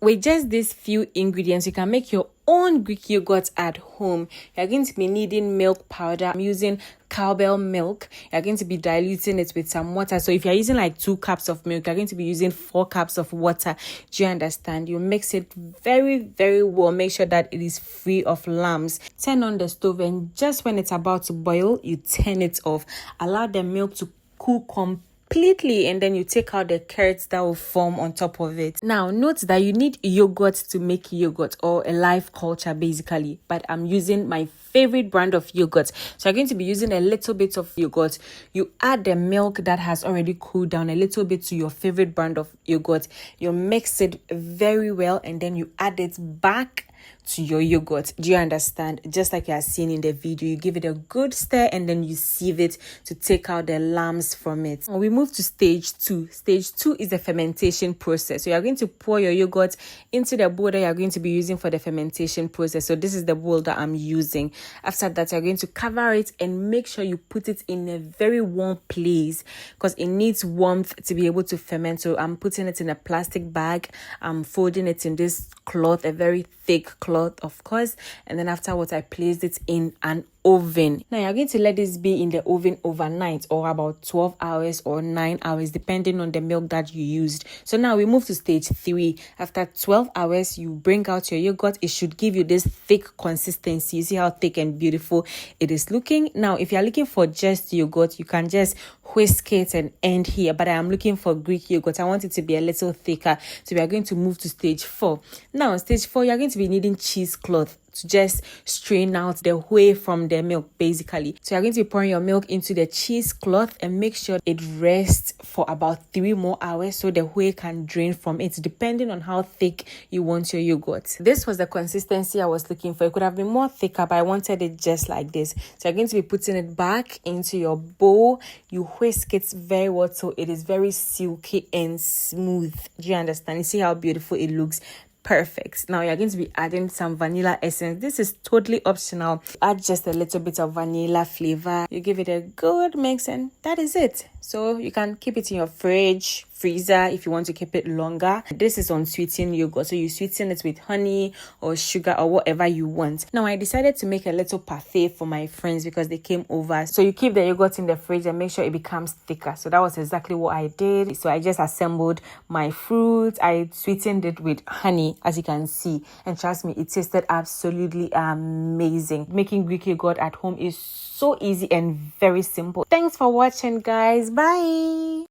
with just these few ingredients, you can make your own Greek yogurt at home. You're going to be needing milk powder. I'm using cowbell milk. You're going to be diluting it with some water. So if you're using like 2 cups of milk, you're going to be using 4 cups of water. Do you understand? You mix it very, very well. Make sure that it is free of lumps. Turn on the stove, and just when it's about to boil, you turn it off. Allow the milk to cool completely, and then you take out the curds that will form on top of it. Now note that you need yogurt to make yogurt, or a life culture basically, but I'm using my favorite brand of yogurt. So you're going to be using a little bit of yogurt. You add the milk that has already cooled down a little bit to your favorite brand of yogurt. You mix it very well, and then you add it back to your yogurt. Do you understand? Just like you are seeing in the video, you give it a good stir, and then you sieve it to take out the lumps from it. Now we move to stage 2. Stage 2 is the fermentation process. So you are going to pour your yogurt into the bowl that you are going to be using for the fermentation process. So this is the bowl that I'm using. After that, you're going to cover it and make sure you put it in a very warm place, because it needs warmth to be able to ferment. So I'm putting it in a plastic bag. I'm folding it in this cloth, a very thick cloth, of course, and then afterwards I placed it in an oven. Now you're going to let this be in the oven overnight, or about 12 hours or 9 hours, depending on the milk that you used. So now we move to stage 3. After 12 hours, you bring out your yogurt. It should give you this thick consistency. You see how thick and beautiful it is looking. Now if you're looking for just yogurt, you can just whisk it and end here, but I am looking for Greek yogurt. I want it to be a little thicker, so we are going to move to stage 4. Now on stage 4, you're going to be needing cheesecloth to just strain out the whey from the milk basically. So you're going to be pouring your milk into the cheesecloth, and make sure it rests for about 3 more hours so the whey can drain from it, depending on how thick you want your yogurt. This was the consistency I was looking for. It could have been more thicker, but I wanted it just like this. So you're going to be putting it back into your bowl. You whisk it very well so it is very silky and smooth. Do you understand? You see how beautiful it looks? Perfect. Now you're going to be adding some vanilla essence. This is totally optional. Add just a little bit of vanilla flavor. You give it a good mix, and that is it. So you can keep it in your fridge, freezer if you want to keep it longer. This is unsweetened yogurt, so you sweeten it with honey or sugar or whatever you want. Now I decided to make a little parfait for my friends because they came over. So you keep the yogurt in the fridge and make sure it becomes thicker. So that was exactly what I did. So I just assembled my fruit. I sweetened it with honey, as you can see, and trust me, it tasted absolutely amazing. Making Greek yogurt at home is so easy and very simple. Thanks for watching, guys. Bye.